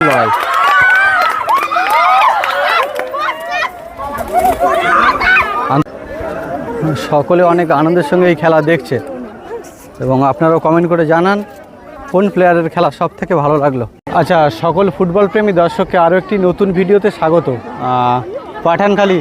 লড়াই। সকলে অনেক আনন্দের সঙ্গে এই খেলা দেখছে এবং আপনারাও কমেন্ট করে জানান কোন প্লেয়ারের খেলা সব থেকে ভালো লাগলো। আচ্ছা, সকল ফুটবল প্রেমী দর্শককে আরও একটি নতুন ভিডিওতে স্বাগত। পাঠানখালী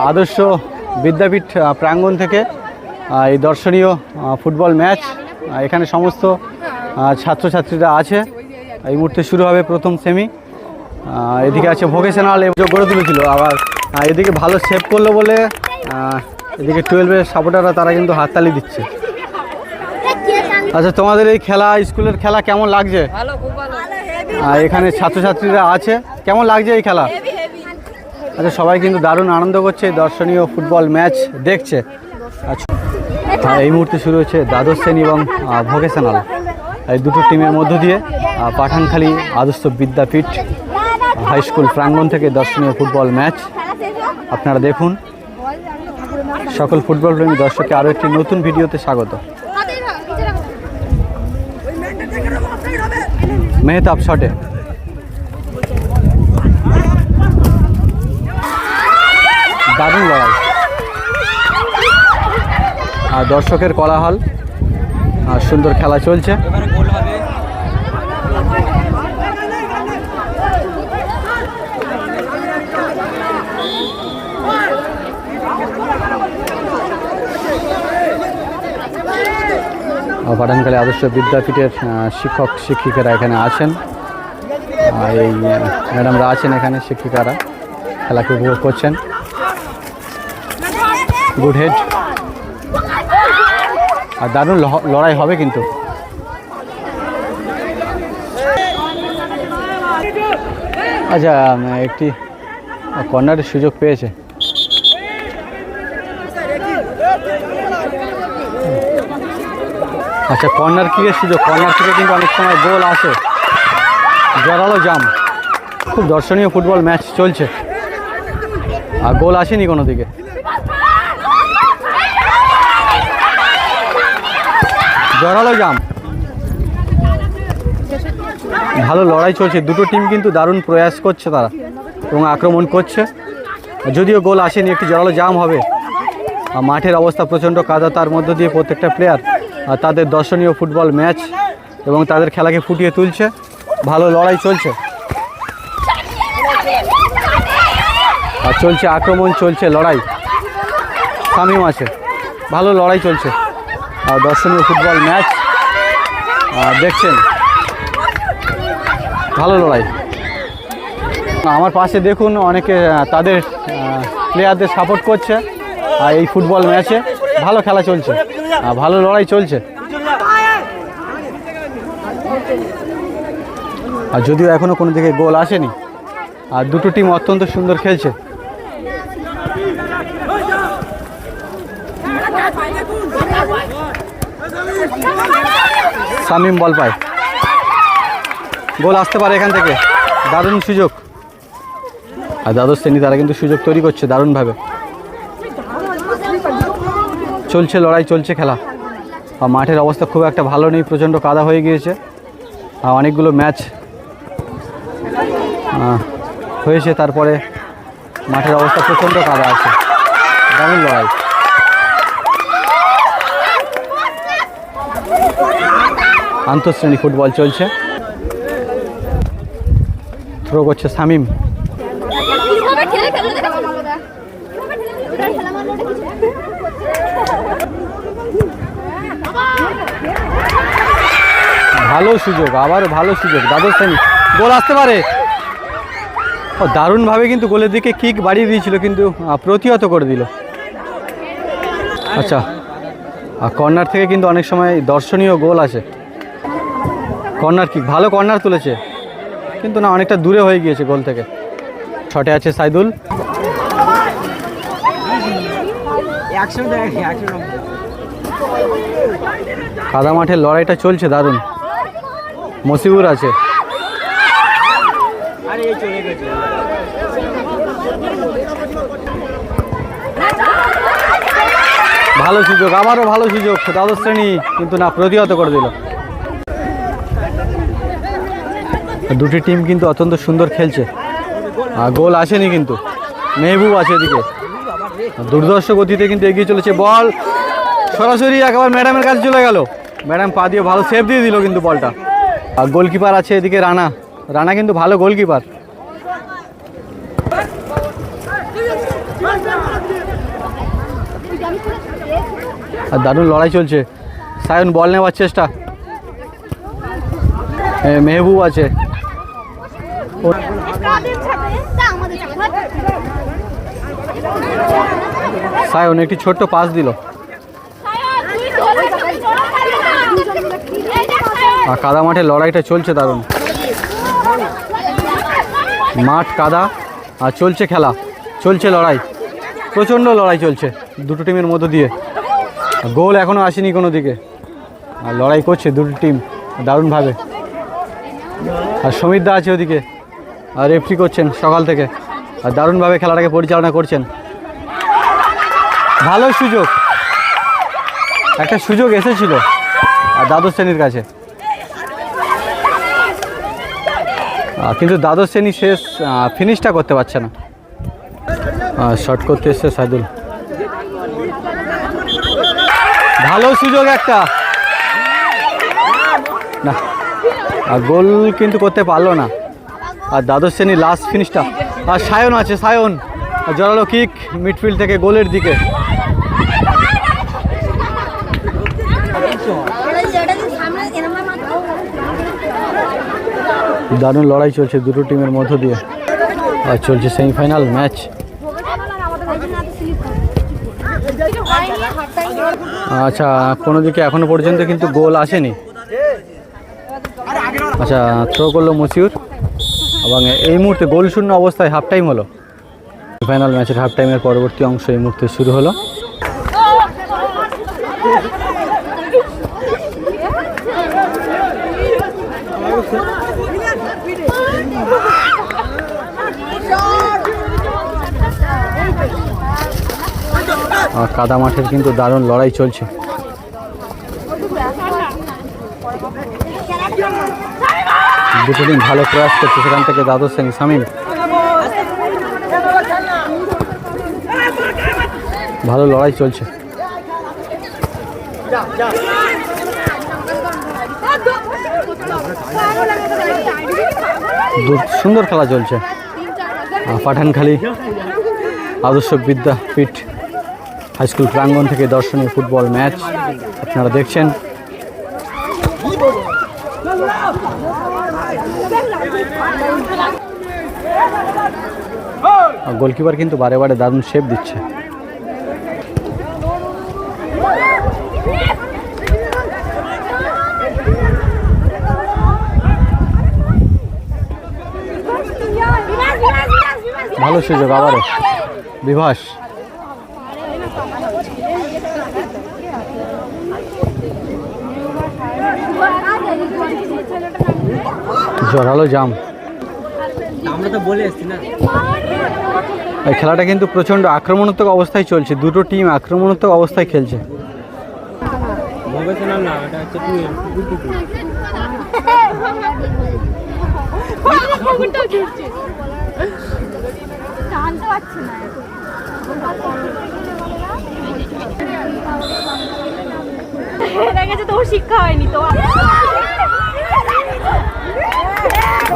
আদর্শ বিদ্যাপীঠ প্রাঙ্গণ থেকে এই দর্শনীয় ফুটবল ম্যাচ। এখানে সমস্ত ছাত্রছাত্রীরা আছে। এই মুহূর্তে শুরু হবে প্রথম সেমি। এদিকে আছে ভোকেশনাল গড়ে তুলেছিল, আবার এদিকে ভালো সেভ করলো বলে এদিকে 12-এর সাপোর্টাররা তারা কিন্তু হাততালি দিচ্ছে। আচ্ছা, তোমাদের এই খেলা, স্কুলের খেলা কেমন লাগছে? এখানে ছাত্রছাত্রীরা আছে, কেমন লাগছে এই খেলা? আচ্ছা, সবাই কিন্তু দারুণ আনন্দ করছে, দর্শনীয় ফুটবল ম্যাচ দেখছে। আচ্ছা, এই মুহূর্তে শুরু হচ্ছে দ্বাদশ শ্রেণী এবং ভোকেশনাল, এই দুটো টিমের মধ্য দিয়ে পাঠানখালী আদর্শ বিদ্যাপীঠ হাই স্কুল প্রাঙ্গণ থেকে দর্শনীয় ফুটবল ম্যাচ আপনারা দেখুন। সকল ফুটবল প্রেমী দর্শককে আরও একটি নতুন ভিডিওতে স্বাগত। মেহতাব শটে, দারুণ লড়াই, আর দর্শকের কোলাহল, আর সুন্দর খেলা চলছে। পাঠানখালী আদর্শ বিদ্যাপীঠের শিক্ষক শিক্ষিকারা এখানে আছেন, এই ম্যাডামরা আছেন এখানে, শিক্ষিকারা খেলাকে উপভোগ করছেন। গুড হেড, আর দারুণ লড়াই হবে কিন্তু। আচ্ছা, একটি কর্নারের সুযোগ পেয়েছে। আচ্ছা, কর্নার কিকের সুযোগ, কর্নার থেকে কিন্তু অনেক সময় গোল আসে। জোরালো জাম, খুব দর্শনীয় ফুটবল ম্যাচ চলছে, আর গোল আসেনি কোনো দিকে। জোরালো জাম, ভালো লড়াই চলছে, দুটো টিম কিন্তু দারুণ প্রয়াস করছে তারা এবং আক্রমণ করছে। যদিও গোল আসেনি, একটি জোরালো জাম হবে। মাঠের অবস্থা প্রচণ্ড কাদা, তার মধ্য দিয়ে প্রত্যেকটা প্লেয়ার তাদের দর্শনীয় ফুটবল ম্যাচ এবং তাদের খেলাকে ফুটিয়ে তুলছে। ভালো লড়াই চলছে, আর চলছে আক্রমণ, চলছে লড়াই। শামীম আছে, ভালো লড়াই চলছে, আর দর্শনীয় ফুটবল ম্যাচ দেখছেন, ভালো লড়াই। আমার পাশে দেখুন অনেকে তাদের প্লেয়ারদের সাপোর্ট করছে, আর এই ফুটবল ম্যাচে ভালো খেলা চলছে, ভালো লড়াই চলছে। আর যদিও এখনো কোনো দিকে গোল আসেনি, আর দুটো টিম অত্যন্ত সুন্দর খেলছে। শামীম বল পায়, গোল আসতে পারে এখান থেকে, দারুণ সুযোগ। আর দ্বাদশ শ্রেণী তারা কিন্তু সুযোগ তৈরি করছে দারুণভাবে। চলছে লড়াই, চলছে খেলা। আর মাঠের অবস্থা খুব একটা ভালো নেই, প্রচণ্ড কাদা হয়ে গিয়েছে। আর অনেকগুলো ম্যাচ হয়েছে, তারপরে মাঠের অবস্থা প্রচণ্ড কাদা আছে। দারুণ লড়াই। আন্তঃশ্রেণী ফুটবল চলছে, থ্রো করছে শামীম। ভালো সুযোগ, আবার ভালো সুযোগ, দ্বাদশ শ্রেণী, গোল আসতে পারে। দারুণভাবে কিন্তু গোলের দিকে কিক বাড়িয়ে দিয়েছিল, কিন্তু প্রতিহত করে দিল। আচ্ছা, আর কর্নার থেকে কিন্তু অনেক সময় দর্শনীয় গোল আসে। কর্নার কিক, ভালো কর্নার তুলেছে, কিন্তু না, অনেকটা দূরে হয়ে গিয়েছে গোল থেকে। শটে আছে সাইদুল। কাদা মাঠের লড়াইটা চলছে দারুণ। মসিবুর আছে, ভালো সুযোগ, আবারও ভালো সুযোগ, দ্বাদশ শ্রেণী, কিন্তু না, প্রতিহত করে দিল। দুটি টিম কিন্তু অত্যন্ত সুন্দর খেলছে। গোল আসেনি কিন্তু, মেহবুব আছে এদিকে, দুর্ধর্ষ গতিতে কিন্তু এগিয়ে চলেছে। বল সরাসরি একেবারে ম্যাডামের কাছে চলে গেল, ম্যাডাম পা দিয়ে ভালো সেভ দিয়ে দিল কিন্তু বলটা। আর গোলকিপার আছে এদিকে রানা, রানা কিন্তু ভালো গোলকিপার। আর দারুণ লড়াই চলছে, সায়ন বল নেওয়ার চেষ্টা, মেহবুব আছে, সায়ন একটি ছোট্ট পাস দিল। আর কাদা মাঠে লড়াইটা চলছে দারুণ, মাঠ কাদা আর চলছে খেলা, চলছে লড়াই, প্রচণ্ড লড়াই চলছে দুটো টিমের মধ্য দিয়ে। গোল এখনও আসেনি কোনো দিকে, আর লড়াই করছে দুটো টিম দারুণভাবে। আর সমীর দা আছে ওদিকে, আর রেফারি করছেন সকাল থেকে, আর দারুণভাবে খেলাটাকে পরিচালনা করছেন। ভালো সুযোগ, একটা সুযোগ এসেছিল আর দ্বাদশ শ্রেণীর কাছে, কিন্তু দ্বাদশ শ্রেণী শেষ ফিনিশটা করতে পারছে না। শট করতে এসছে সাইদুল, ভালো সুযোগ একটা, না আর গোল কিন্তু করতে পারলো না। আর দ্বাদশ শ্রেণীর লাস্ট ফিনিশটা, আর সায়ন আছে, সায়ন জোরালো কিক মিডফিল্ড থেকে গোলের দিকে। দারুণ লড়াই চলছে দুটো টিমের মধ্য দিয়ে, আর চলছে সেমিফাইনাল ম্যাচ। আচ্ছা, কোনো দিকে এখনো পর্যন্ত কিন্তু গোল আসেনি। আচ্ছা, থ্রো করলো মসিউর, এবং এই মুহূর্তে গোল শূন্য অবস্থায় হাফ টাইম হলো। ফাইনাল ম্যাচের হাফ টাইমের পরবর্তী অংশ এই মুহূর্তে শুরু হলো। কাদা মাঠের কিন্তু দারুণ লড়াই চলছে। দুটো দিন ভালো প্রয়াস করছে, সেখান থেকে দ্বাদশ শ্রেণী শামীম, ভালো লড়াই চলছে। সুন্দর খেলা চলছে। পাঠানখালী আদর্শ বিদ্যাপীঠ হাইস্কুল প্রাঙ্গণ থেকে দর্শনীয় ফুটবল ম্যাচ আপনারা দেখছেন। গোলকিপার কিন্তু বারে বারে দারুণ সেভ দিচ্ছে। ভালো সুযোগ আবারও বিভাস, জোরালো জাম। এই খেলাটা কিন্তু প্রচণ্ড আক্রমণাত্মক অবস্থায় চলছে, দুটো টিম আক্রমণাত্মক অবস্থায় খেলছে।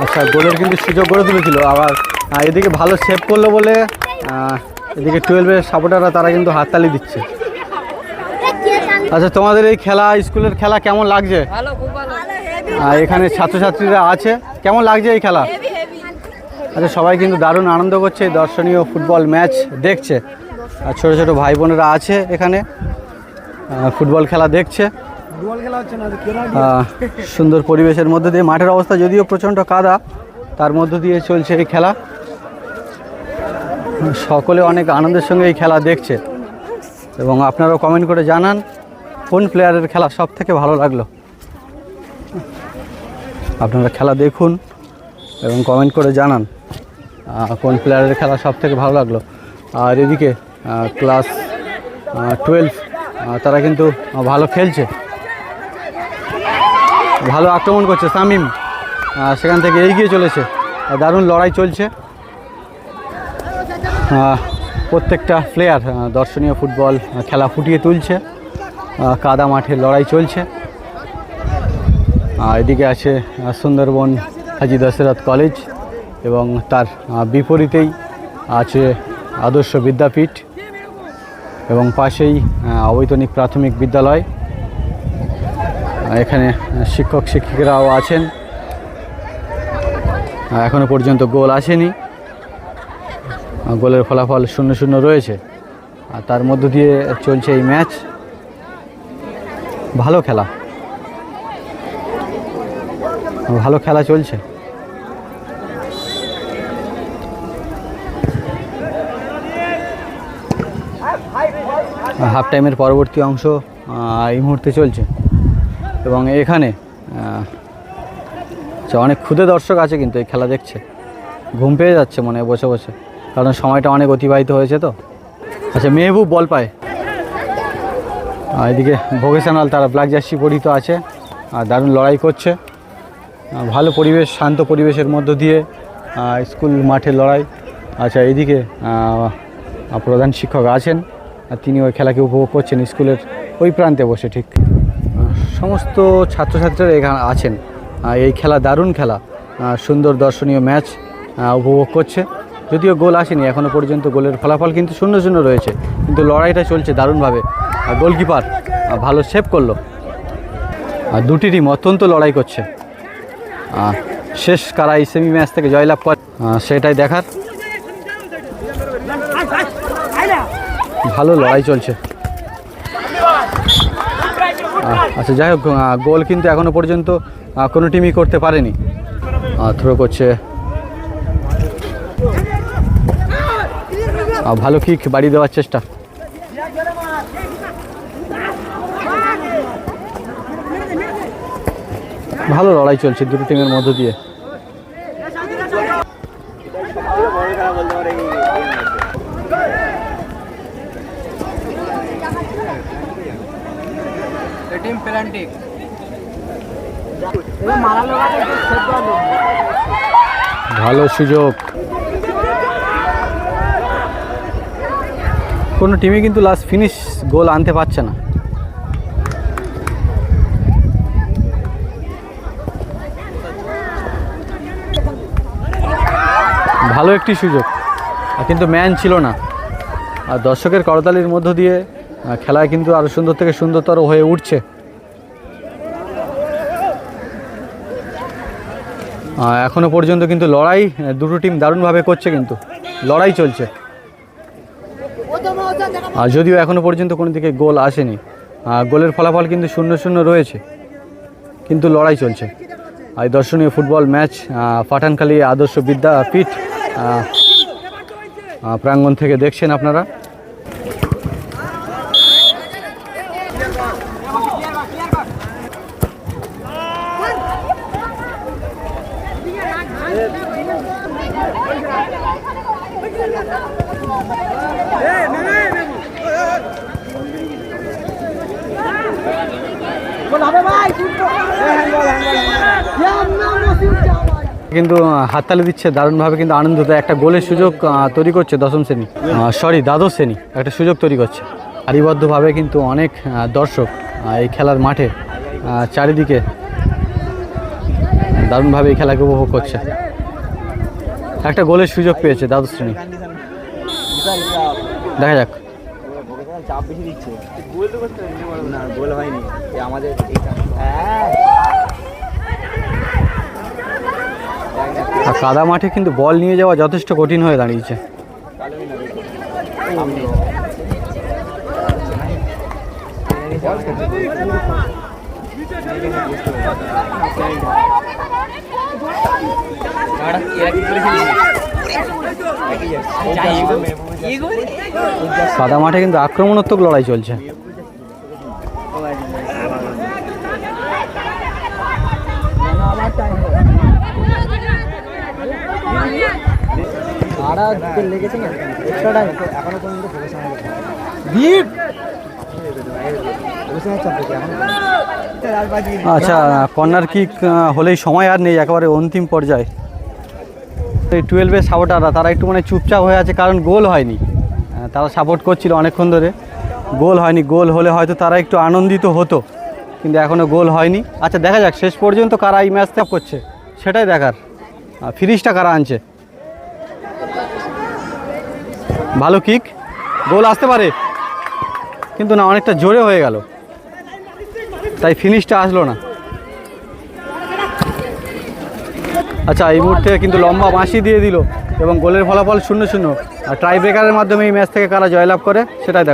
আচ্ছা, গোলের কিন্তু সুযোগ করে তুলেছিল, আবার এদিকে ভালো সেভ করলো বলে এদিকে 12-এর সাপোর্টাররা তারা কিন্তু হাততালি দিচ্ছে। আচ্ছা, তোমাদের এই খেলা, স্কুলের খেলা কেমন লাগছে? এখানে ছাত্রছাত্রীরা আছে, কেমন লাগছে এই খেলা? আচ্ছা, সবাই কিন্তু দারুণ আনন্দ করছে, দর্শনীয় ফুটবল ম্যাচ দেখছে। আর ছোটো ছোটো ভাই বোনেরা আছে এখানে, ফুটবল খেলা দেখছে। সুন্দর পরিবেশের মধ্যে দিয়ে, মাঠের অবস্থা যদিও প্রচণ্ড কাদা, তার মধ্য দিয়ে চলছে এই খেলা। সকলে অনেক আনন্দের সঙ্গে এই খেলা দেখছে, এবং আপনারাও কমেন্ট করে জানান কোন প্লেয়ারের খেলা সব থেকে ভালো লাগলো। আপনারা খেলা দেখুন এবং কমেন্ট করে জানান কোন প্লেয়ারের খেলা সব থেকে ভালো লাগলো। আর এদিকে ক্লাস 12 তারা কিন্তু ভালো খেলছে, ভালো আক্রমণ করছে। শামীম সেখান থেকে এগিয়ে চলেছে। দারুণ লড়াই চলছে। প্রত্যেকটা প্লেয়ার দর্শনীয় ফুটবল খেলা ফুটিয়ে তুলছে। কাদা মাঠে লড়াই চলছে। এদিকে আছে সুন্দরবন হাজী দশরথ কলেজ এবং তার বিপরীতেই আছে আদর্শ বিদ্যাপীঠ এবং পাশেই অবৈতনিক প্রাথমিক বিদ্যালয়। এখানে শিক্ষক শিক্ষিকারাও আছেন। এখনো পর্যন্ত গোল আসেনি। গোলের ফলাফল 0-0 রয়েছে। আর তার মধ্য দিয়ে চলছে এই ম্যাচ। ভালো খেলা চলছে। হাফ টাইমের পরবর্তী অংশ এই মুহূর্তে চলছে এবং এখানে অনেক ক্ষুদে দর্শক আছে কিন্তু এই খেলা দেখছে। ঘুম পেয়ে যাচ্ছে মনে হয় বসে বসে, কারণ সময়টা অনেক অতিবাহিত হয়েছে তো। আচ্ছা, মেহবুব বল পায়। এদিকে ভোকেশনাল তারা ব্ল্যাক জার্সি পরিহিত আছে আর দারুণ লড়াই করছে। ভালো পরিবেশ, শান্ত পরিবেশের মধ্য দিয়ে স্কুল মাঠে লড়াই। আচ্ছা, এইদিকে প্রধান শিক্ষক আছেন আর তিনি ওই খেলাকে উপভোগ করছেন স্কুলের ওই প্রান্তে বসে। ঠিক সমস্ত ছাত্রছাত্রীরা এখানে আছেন। এই খেলা দারুণ খেলা, সুন্দর দর্শনীয় ম্যাচ উপভোগ করছে। যদিও গোল আসেনি এখনও পর্যন্ত, গোলের ফলাফল কিন্তু 0-0 রয়েছে, কিন্তু লড়াইটা চলছে দারুণভাবে। গোলকিপার ভালো সেভ করলো। আর দুটি টিম অত্যন্ত লড়াই করছে। শেষ কারা এই সেমি ম্যাচ থেকে জয়লাভ করে সেটাই দেখার। ভালো লড়াই চলছে। আচ্ছা, যাই হোক, গোল কিন্তু এখনো পর্যন্ত কোনো টিমই করতে পারেনি। থ্রো করছে, ভালো কিক বাড়িয়ে দেওয়ার চেষ্টা। ভালো লড়াই চলছে দুটো টিমের মধ্য দিয়ে। ভালো সুযোগ। কোনো টিমই কিন্তু লাস্ট ফিনিশ গোল আনতে পারছে না। ভালো একটি সুযোগ, কিন্তু ম্যান ছিল না। আর দর্শকের করতালির মধ্য দিয়ে খেলায় কিন্তু আরও সুন্দর থেকে সুন্দরতর হয়ে উঠছে। এখনো পর্যন্ত কিন্তু লড়াই দুটো টিম দারুণভাবে করছে, কিন্তু লড়াই চলছে। আর যদিও এখনো পর্যন্ত কোনো দিকে গোল আসেনি, গোলের ফলাফল কিন্তু 0-0 রয়েছে, কিন্তু লড়াই চলছে। আর দর্শনীয় ফুটবল ম্যাচ পাঠানখালী আদর্শ বিদ্যাপীঠ প্রাঙ্গণ থেকে দেখছেন আপনারা। কিন্তু হাততালি দিচ্ছে দারুণভাবে, কিন্তু আনন্দ। একটা গোলের সুযোগ তৈরি করছে দ্বাদশ শ্রেণী একটা সুযোগ তৈরি করছে। সারিবদ্ধভাবে কিন্তু অনেক দর্শক এই খেলার মাঠে চারিদিকে দারুণভাবে এই খেলাকে উপভোগ করছে। একটা গোলের সুযোগ পেয়েছে দ্বাদশ শ্রেণী, দেখা যাক। আর কাদা মাঠে কিন্তু বল নিয়ে যাওয়া যথেষ্ট কঠিন হয়ে দাঁড়িয়েছে। কাদা মাঠে কিন্তু আক্রমণাত্মক লড়াই চলছে। আচ্ছা, কর্নার কিক হলেই সময় আর নেই, একেবারে অন্তিম পর্যায়ে। এই 12-এর সাপোর্টাররা তারা একটু মানে চুপচাপ হয়ে আছে, কারণ গোল হয়নি। তারা সাপোর্ট করছিল অনেকক্ষণ ধরে, গোল হয়নি। গোল হলে হয়তো তারা একটু আনন্দিত হতো, কিন্তু এখনও গোল হয়নি। আচ্ছা, দেখা যাক শেষ পর্যন্ত কারা এই ম্যাচটা করছে, সেটাই দেখার। ফিনিশটা কারা আনছে। ভালো কিক, গোল আসতে পারে, কিন্তু না, অনেকটা জোরে হয়ে গেল, তাই ফিনিশটা আসলো না। আচ্ছা, এই মুহূর্তে কিন্তু লম্বা বাঁশি দিয়ে দিল এবং গোলের ফলাফল 0-0। আর টাই ব্রেকারের মাধ্যমে এই ম্যাচ থেকে কারা জয়লাভ করে সেটাই দেখা।